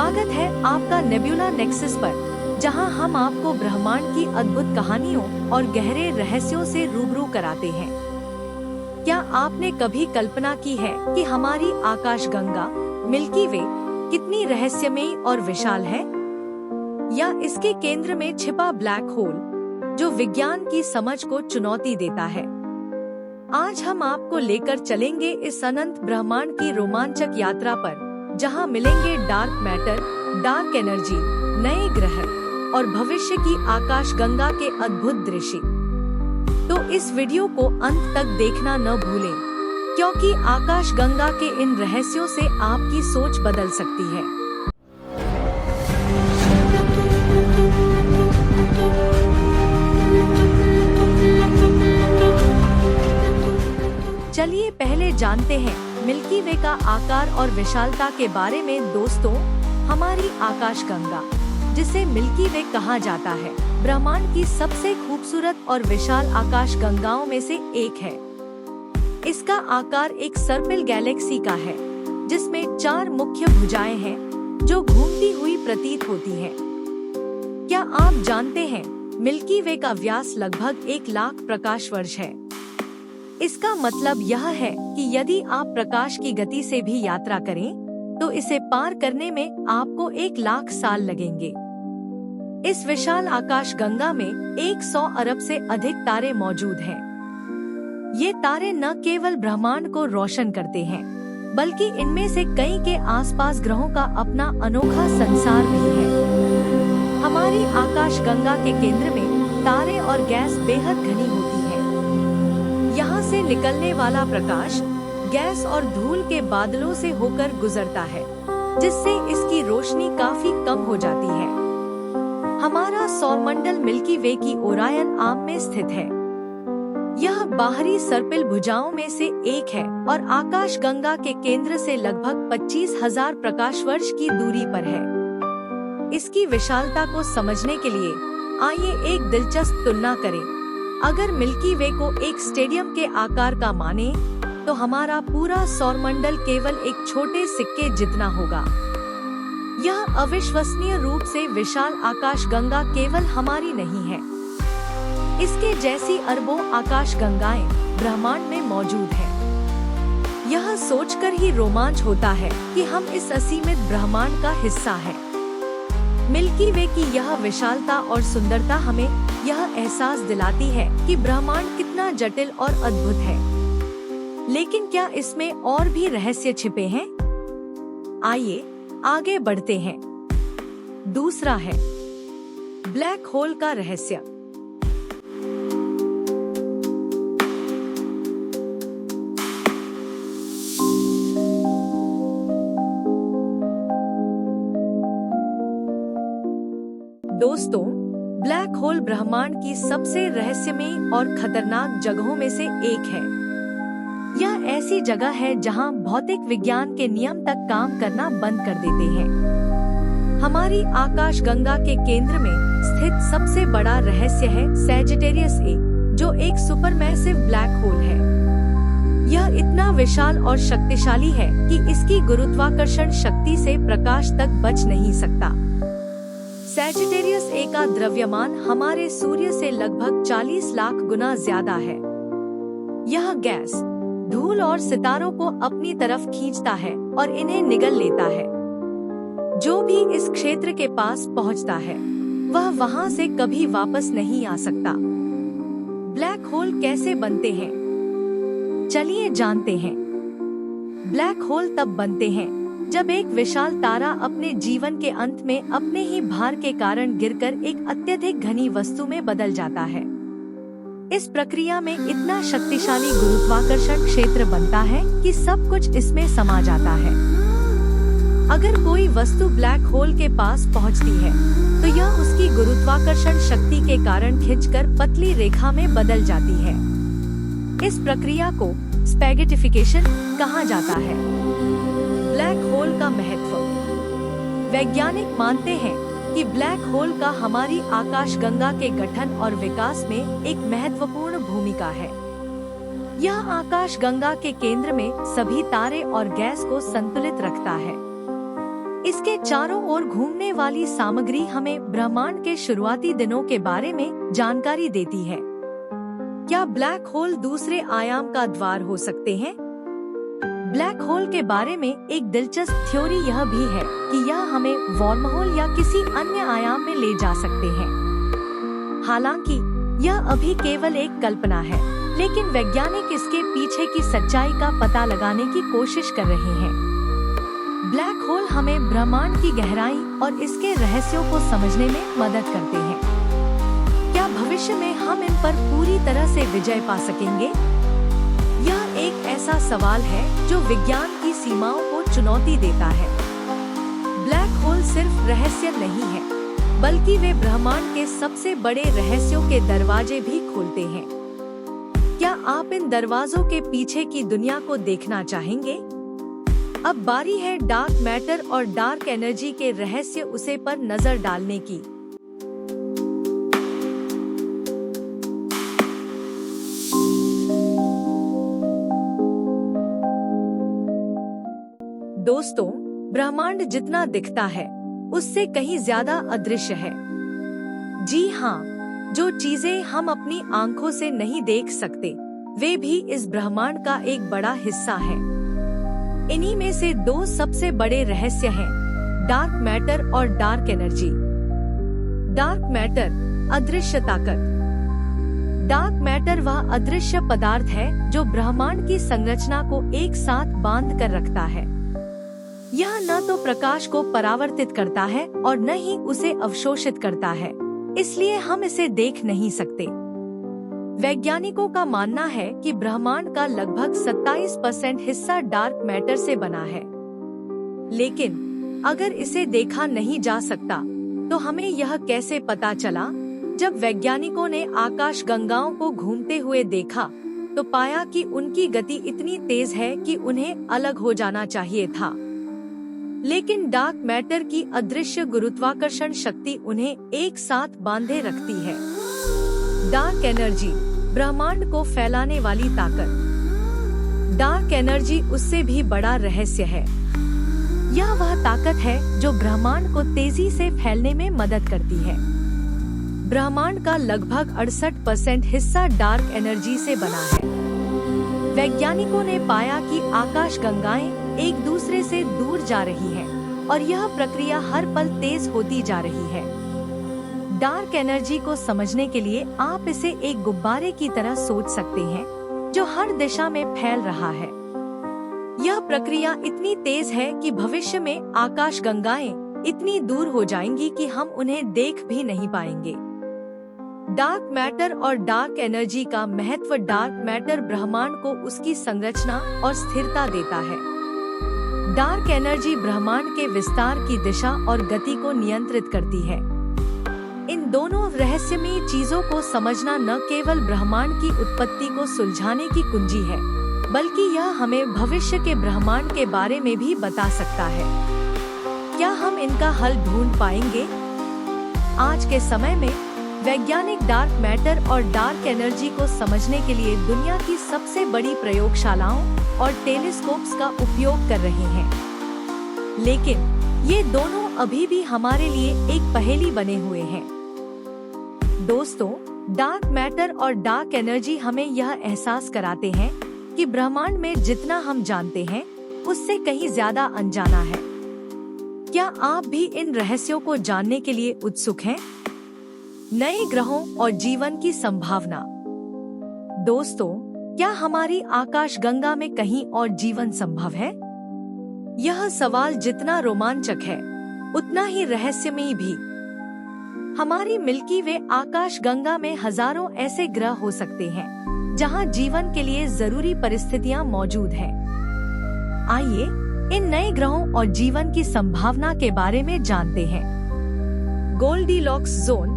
स्वागत है आपका नेबुला नेक्सस पर, जहां हम आपको ब्रह्मांड की अद्भुत कहानियों और गहरे रहस्यों से रूबरू कराते हैं। क्या आपने कभी कल्पना की है कि हमारी आकाशगंगा मिल्की वे कितनी रहस्यमयी और विशाल है, या इसके केंद्र में छिपा ब्लैक होल जो विज्ञान की समझ को चुनौती देता है। आज हम आपको लेकर चलेंगे इस अनंत ब्रह्मांड की रोमांचक यात्रा पर, जहां मिलेंगे डार्क मैटर, डार्क एनर्जी, नए ग्रह और भविष्य की आकाशगंगा के अद्भुत दृश्य। तो इस वीडियो को अंत तक देखना न भूलें, क्योंकि आकाशगंगा के इन रहस्यों से आपकी सोच बदल सकती है। चलिए पहले जानते हैं मिल्की वे का आकार और विशालता के बारे में। दोस्तों, हमारी आकाशगंगा, जिसे मिल्की वे कहा जाता है, ब्रह्मांड की सबसे खूबसूरत और विशाल आकाशगंगाओं में से एक है। इसका आकार एक सर्पिल गैलेक्सी का है, जिसमें 4 मुख्य भुजाएं हैं जो घूमती हुई प्रतीत होती हैं। क्या आप जानते हैं मिल्की वे का व्यास लगभग 1 लाख प्रकाश वर्ष है। इसका मतलब यह है कि यदि आप प्रकाश की गति से भी यात्रा करें, तो इसे पार करने में आपको 1 लाख साल लगेंगे। इस विशाल आकाशगंगा में 100 अरब से अधिक तारे मौजूद हैं। ये तारे न केवल ब्रह्मांड को रोशन करते हैं, बल्कि इनमें से कई के आसपास ग्रहों का अपना अनोखा संसार भी है। हमारी आकाशगंगा के केंद्र में तारे और गैस बेहद घनी होती है। यहाँ से निकलने वाला प्रकाश गैस और धूल के बादलों से होकर गुजरता है, जिससे इसकी रोशनी काफी कम हो जाती है। हमारा सौरमंडल मिल्की वे की ओरायन आर्म में स्थित है। यह बाहरी सर्पिल भुजाओं में से एक है और आकाशगंगा के केंद्र से लगभग 25,000 प्रकाश वर्ष की दूरी पर है। इसकी विशालता को समझने के लिए आइए एक दिलचस्प तुलना करें। अगर मिल्की वे को एक स्टेडियम के आकार का माने, तो हमारा पूरा सौरमंडल केवल एक छोटे सिक्के जितना होगा। यह अविश्वसनीय रूप से विशाल आकाशगंगा केवल हमारी नहीं है, इसके जैसी अरबों आकाशगंगाएं ब्रह्मांड में मौजूद हैं। यह सोचकर ही रोमांच होता है कि हम इस असीमित ब्रह्मांड का हिस्सा हैं। मिल्की वे की यह विशालता और सुंदरता हमें यह एहसास दिलाती है कि ब्रह्मांड कितना जटिल और अद्भुत है। लेकिन क्या इसमें और भी रहस्य छिपे हैं? आइए आगे बढ़ते हैं। दूसरा है ब्लैक होल का रहस्य। दोस्तों, ब्लैक होल ब्रह्मांड की सबसे रहस्यमयी और खतरनाक जगहों में से एक है। यह ऐसी जगह है जहां भौतिक विज्ञान के नियम तक काम करना बंद कर देते हैं। हमारी आकाशगंगा के केंद्र में स्थित सबसे बड़ा रहस्य है सैजिटेरियस ए, जो एक सुपरमैसिव ब्लैक होल है। यह इतना विशाल और शक्तिशाली है कि इसकी गुरुत्वाकर्षण शक्ति से प्रकाश तक बच नहीं सकता। सैजिटेरियस ए का द्रव्यमान हमारे सूर्य से लगभग 40 लाख गुना ज्यादा है। यह गैस, धूल और सितारों को अपनी तरफ खींचता है और इन्हें निगल लेता है। जो भी इस क्षेत्र के पास पहुंचता है, वह वहां से कभी वापस नहीं आ सकता। ब्लैक होल कैसे बनते हैं? चलिए जानते हैं। ब्लैक होल तब बनते हैं जब एक विशाल तारा अपने जीवन के अंत में अपने ही भार के कारण गिरकर एक अत्यधिक घनी वस्तु में बदल जाता है। इस प्रक्रिया में इतना शक्तिशाली गुरुत्वाकर्षण क्षेत्र बनता है कि सब कुछ इसमें समा जाता है। अगर कोई वस्तु ब्लैक होल के पास पहुंचती है, तो यह उसकी गुरुत्वाकर्षण शक्ति के कारण खिंचकर पतली रेखा में बदल जाती है। इस प्रक्रिया को स्पैगेटिफिकेशन कहा जाता है। ब्लैक होल का महत्व। वैज्ञानिक मानते हैं कि ब्लैक होल का हमारी आकाशगंगा के गठन और विकास में एक महत्वपूर्ण भूमिका है। यह आकाशगंगा के केंद्र में सभी तारे और गैस को संतुलित रखता है। इसके चारों ओर घूमने वाली सामग्री हमें ब्रह्मांड के शुरुआती दिनों के बारे में जानकारी देती है। क्या ब्लैक होल दूसरे आयाम का द्वार हो सकते हैं? ब्लैक होल के बारे में एक दिलचस्प थ्योरी यह भी है कि यह हमें वर्महोल या किसी अन्य आयाम में ले जा सकते हैं। हालांकि यह अभी केवल एक कल्पना है, लेकिन वैज्ञानिक इसके पीछे की सच्चाई का पता लगाने की कोशिश कर रहे हैं। ब्लैक होल हमें ब्रह्मांड की गहराई और इसके रहस्यों को समझने में मदद करते हैं। क्या भविष्य में हम इन पर पूरी तरह से विजय पा सकेंगे? यह एक ऐसा सवाल है जो विज्ञान की सीमाओं को चुनौती देता है। ब्लैक होल सिर्फ रहस्य नहीं है, बल्कि वे ब्रह्मांड के सबसे बड़े रहस्यों के दरवाजे भी खोलते हैं। क्या आप इन दरवाजों के पीछे की दुनिया को देखना चाहेंगे? अब बारी है डार्क मैटर और डार्क एनर्जी के रहस्य उसे पर नजर डालने की। दोस्तों, ब्रह्मांड जितना दिखता है उससे कहीं ज्यादा अदृश्य है। जी हाँ, जो चीजें हम अपनी आंखों से नहीं देख सकते, वे भी इस ब्रह्मांड का एक बड़ा हिस्सा है। इन्हीं में से दो सबसे बड़े रहस्य हैं, डार्क मैटर और डार्क एनर्जी। डार्क मैटर, अदृश्य ताकत। डार्क मैटर वह अदृश्य पदार्थ है जो ब्रह्मांड की संरचना को एक साथ बांध कर रखता है। यह न तो प्रकाश को परावर्तित करता है और न ही उसे अवशोषित करता है, इसलिए हम इसे देख नहीं सकते। वैज्ञानिकों का मानना है कि ब्रह्मांड का लगभग 27% हिस्सा डार्क मैटर से बना है। लेकिन अगर इसे देखा नहीं जा सकता, तो हमें यह कैसे पता चला? जब वैज्ञानिकों ने आकाश गंगाओं को घूमते हुए देखा, तो पाया कि उनकी गति इतनी तेज है कि उन्हें अलग हो जाना चाहिए था। लेकिन डार्क मैटर की अदृश्य गुरुत्वाकर्षण शक्ति उन्हें एक साथ बांधे रखती है। डार्क एनर्जी, ब्रह्मांड को फैलाने वाली ताकत। डार्क एनर्जी उससे भी बड़ा रहस्य है। यह वह ताकत है जो ब्रह्मांड को तेजी से फैलने में मदद करती है। ब्रह्मांड का लगभग 68% हिस्सा डार्क एनर्जी से बना है। वैज्ञानिकों ने पाया कि आकाश गंगाएं एक दूसरे से दूर जा रही हैं और यह प्रक्रिया हर पल तेज होती जा रही है। डार्क एनर्जी को समझने के लिए आप इसे एक गुब्बारे की तरह सोच सकते हैं जो हर दिशा में फैल रहा है। यह प्रक्रिया इतनी तेज है कि भविष्य में आकाश गंगाएं इतनी दूर हो जाएंगी कि हम उन्हें देख भी नहीं पाएंगे। डार्क मैटर और डार्क एनर्जी का महत्व। डार्क मैटर ब्रह्मांड को उसकी संरचना और स्थिरता देता है। डार्क एनर्जी ब्रह्मांड के विस्तार की दिशा और गति को नियंत्रित करती है। इन दोनों रहस्यमयी चीजों को समझना न केवल ब्रह्मांड की उत्पत्ति को सुलझाने की कुंजी है, बल्कि यह हमें भविष्य के ब्रह्मांड के बारे में भी बता सकता है। क्या हम इनका हल ढूंढ पाएंगे? आज के समय में वैज्ञानिक डार्क मैटर और डार्क एनर्जी को समझने के लिए दुनिया की सबसे बड़ी प्रयोगशालाओं और टेलीस्कोप्स का उपयोग कर रहे हैं। लेकिन ये दोनों अभी भी हमारे लिए एक पहेली बने हुए हैं। दोस्तों, डार्क मैटर और डार्क एनर्जी हमें यह एहसास कराते हैं कि ब्रह्मांड में जितना हम जानते हैं उससे कहीं ज्यादा अनजाना है। क्या आप भी इन रहस्यों को जानने के लिए उत्सुक हैं? नए ग्रहों और जीवन की संभावना। दोस्तों, क्या हमारी आकाशगंगा में कहीं और जीवन संभव है? यह सवाल जितना रोमांचक है, उतना ही रहस्यमयी भी। हमारी मिल्की वे आकाशगंगा में हजारों ऐसे ग्रह हो सकते हैं जहां जीवन के लिए जरूरी परिस्थितियां मौजूद हैं। आइए इन नए ग्रहों और जीवन की संभावना के बारे में जानते हैं। गोल्डीलॉक्स जोन,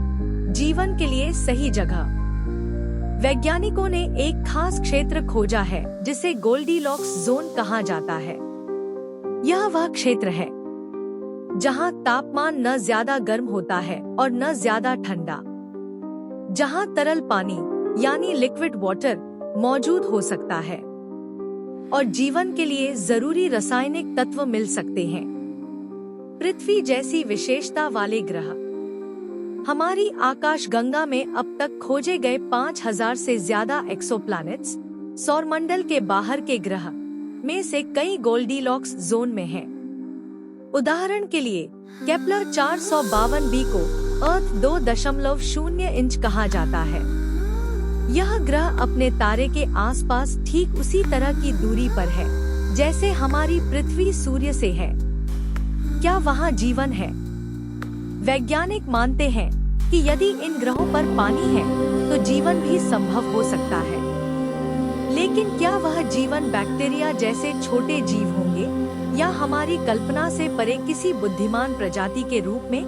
जीवन के लिए सही जगह। वैज्ञानिकों ने एक खास क्षेत्र खोजा है जिसे गोल्डीलॉक्स जोन कहा जाता है। यह वह क्षेत्र है जहां तापमान न ज्यादा गर्म होता है और न ज्यादा ठंडा, जहां तरल पानी यानी लिक्विड वाटर मौजूद हो सकता है और जीवन के लिए जरूरी रासायनिक तत्व मिल सकते हैं। पृथ्वी जैसी विशेषता वाले ग्रह। हमारी आकाशगंगा में अब तक खोजे गए 5000 से ज्यादा एक्सोप्लैनेट्स सौरमंडल के बाहर के ग्रह में से कई गोल्डीलॉक्स जोन में हैं। उदाहरण के लिए केपलर 452b को अर्थ 2.0 इंच कहा जाता है। यह ग्रह अपने तारे के आसपास ठीक उसी तरह की दूरी पर है जैसे हमारी पृथ्वी सूर्य से है। क्या वहाँ जीवन है? वैज्ञानिक मानते हैं कि यदि इन ग्रहों पर पानी है तो जीवन भी संभव हो सकता है। लेकिन क्या वह जीवन बैक्टीरिया जैसे छोटे जीव होंगे या हमारी कल्पना से परे किसी बुद्धिमान प्रजाति के रूप में?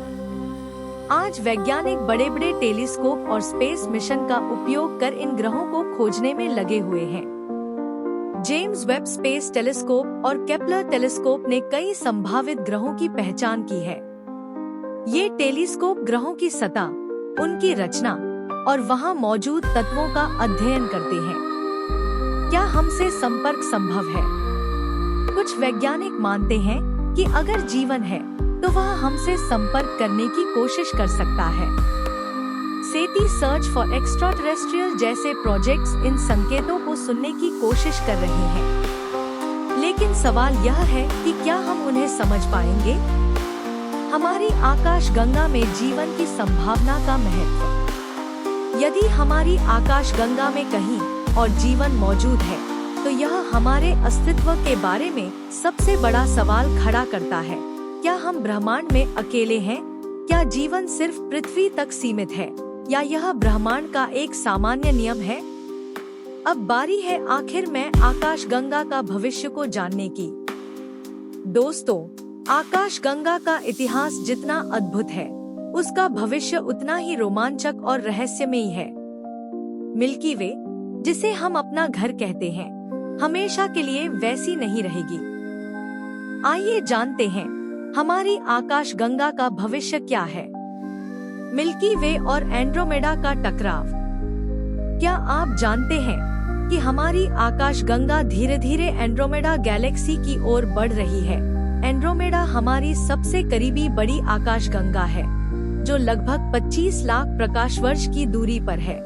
आज वैज्ञानिक बड़े बड़े टेलीस्कोप और स्पेस मिशन का उपयोग कर इन ग्रहों को खोजने में लगे हुए हैं। जेम्स वेब स्पेस टेलीस्कोप और केपलर टेलीस्कोप ने कई संभावित ग्रहों की पहचान की है। ये टेलीस्कोप ग्रहों की सतह, उनकी रचना और वहां मौजूद तत्वों का अध्ययन करते हैं। क्या हमसे संपर्क संभव है? कुछ वैज्ञानिक मानते हैं कि अगर जीवन है तो वह हमसे संपर्क करने की कोशिश कर सकता है। सेती सर्च फॉर एक्स्ट्राटेरेस्ट्रियल जैसे प्रोजेक्ट्स इन संकेतों को सुनने की कोशिश कर रहे हैं। लेकिन सवाल यह है कि क्या हम उन्हें समझ पाएंगे? हमारी आकाशगंगा में जीवन की संभावना का महत्व। यदि हमारी आकाशगंगा में कहीं और जीवन मौजूद है तो यह हमारे अस्तित्व के बारे में सबसे बड़ा सवाल खड़ा करता है। क्या हम ब्रह्मांड में अकेले हैं? क्या जीवन सिर्फ पृथ्वी तक सीमित है या यह ब्रह्मांड का एक सामान्य नियम है? अब बारी है आखिर में आकाशगंगा का भविष्य को जानने की। दोस्तों, आकाशगंगा का इतिहास जितना अद्भुत है, उसका भविष्य उतना ही रोमांचक और रहस्यमयी है। मिल्की वे, जिसे हम अपना घर कहते हैं, हमेशा के लिए वैसी नहीं रहेगी। आइए जानते हैं हमारी आकाशगंगा का भविष्य क्या है। मिल्की वे और एंड्रोमेडा का टकराव। क्या आप जानते हैं कि हमारी आकाशगंगा धीरे धीरे एंड्रोमेडा गैलेक्सी की ओर बढ़ रही है? एंड्रोमेडा हमारी सबसे करीबी बड़ी आकाशगंगा है, जो लगभग 25 लाख प्रकाश वर्ष की दूरी पर है।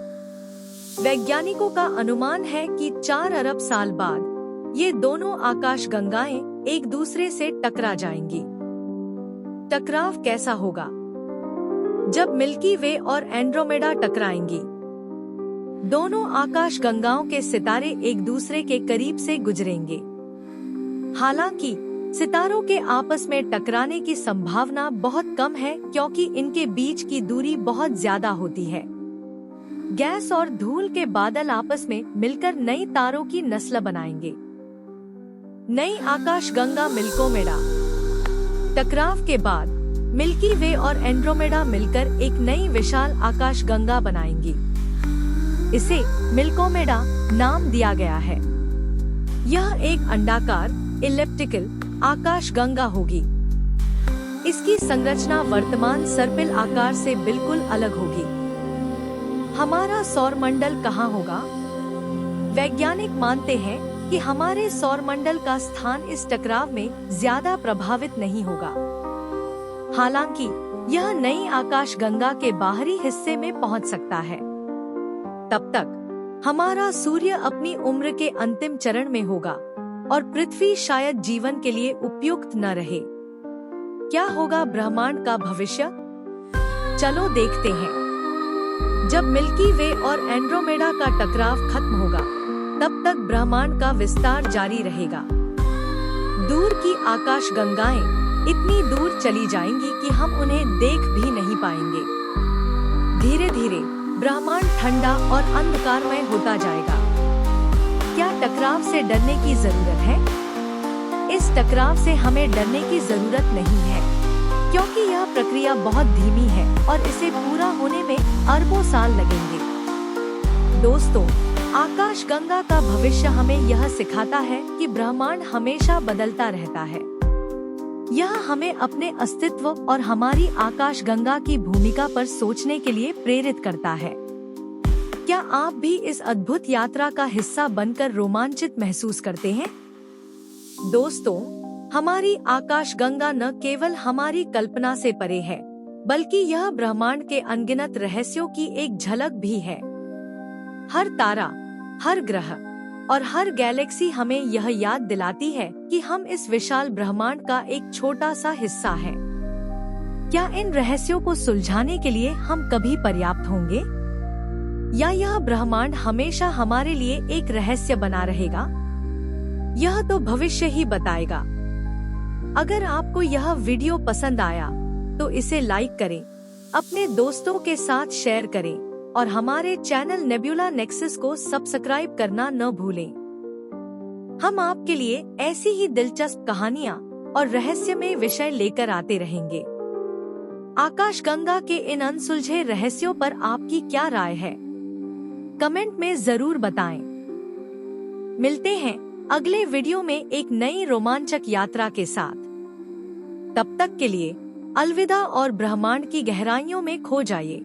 वैज्ञानिकों का अनुमान है कि 4 अरब साल बाद ये दोनों आकाशगंगाएं एक दूसरे से टकरा जाएंगी। टकराव कैसा होगा? जब मिल्की वे और एंड्रोमेडा टकराएंगी, दोनों आकाशगंगाओं के सितारे एक दूसरे के करीब से गुजरेंगे। हालांकि सितारों के आपस में टकराने की संभावना बहुत कम है क्योंकि इनके बीच की दूरी बहुत ज्यादा होती है। गैस और धूल के बादल आपस में मिलकर नई तारों की नस्ल बनाएंगे। नई आकाशगंगा मिल्कोमेडा। टकराव के बाद मिल्की वे और एंड्रोमेडा मिलकर एक नई विशाल आकाशगंगा बनाएंगी। इसे मिल्कोमेडा नाम दिया गया है। यह एक अंडाकार इलिप्टिकल आकाशगंगा होगी। इसकी संरचना वर्तमान सर्पिल आकार से बिल्कुल अलग होगी। हमारा सौरमंडल कहाँ होगा? वैज्ञानिक मानते हैं कि हमारे सौरमंडल का स्थान इस टकराव में ज्यादा प्रभावित नहीं होगा। हालांकि यह नई आकाशगंगा के बाहरी हिस्से में पहुंच सकता है। तब तक हमारा सूर्य अपनी उम्र के अंतिम चरण में होगा और पृथ्वी शायद जीवन के लिए उपयुक्त न रहे। क्या होगा ब्रह्मांड का भविष्य? चलो देखते हैं। जब मिल्की वे और एंड्रोमेडा का टकराव खत्म होगा, तब तक ब्रह्मांड का विस्तार जारी रहेगा। दूर की आकाशगंगाएं इतनी दूर चली जाएंगी कि हम उन्हें देख भी नहीं पाएंगे। धीरे धीरे ब्रह्मांड ठंडा और अंधकारमय होता जाएगा। क्या टकराव से डरने की जरूरत है? इस टकराव से हमें डरने की जरूरत नहीं है, क्योंकि यह प्रक्रिया बहुत धीमी है और इसे पूरा होने में अरबों साल लगेंगे। दोस्तों, आकाशगंगा का भविष्य हमें यह सिखाता है कि ब्रह्मांड हमेशा बदलता रहता है। यह हमें अपने अस्तित्व और हमारी आकाशगंगा की भूमिका पर सोचने के लिए प्रेरित करता है। क्या आप भी इस अद्भुत यात्रा का हिस्सा बनकर रोमांचित महसूस करते हैं? दोस्तों, हमारी आकाशगंगा न केवल हमारी कल्पना से परे है, बल्कि यह ब्रह्मांड के अनगिनत रहस्यों की एक झलक भी है। हर तारा, हर ग्रह और हर गैलेक्सी हमें यह याद दिलाती है कि हम इस विशाल ब्रह्मांड का एक छोटा सा हिस्सा है। क्या इन रहस्यों को सुलझाने के लिए हम कभी पर्याप्त होंगे, या यह ब्रह्मांड हमेशा हमारे लिए एक रहस्य बना रहेगा? यह तो भविष्य ही बताएगा। अगर आपको यह वीडियो पसंद आया तो इसे लाइक करें, अपने दोस्तों के साथ शेयर करें और हमारे चैनल नेबुला नेक्सस को सब्सक्राइब करना न भूलें। हम आपके लिए ऐसी ही दिलचस्प कहानियां और रहस्यमय विषय लेकर आते रहेंगे। आकाशगंगा के इन अनसुलझे रहस्यों पर आपकी क्या राय है? कमेंट में जरूर बताएं। मिलते हैं अगले वीडियो में एक नई रोमांचक यात्रा के साथ। तब तक के लिए अलविदा और ब्रह्मांड की गहराइयों में खो जाइए।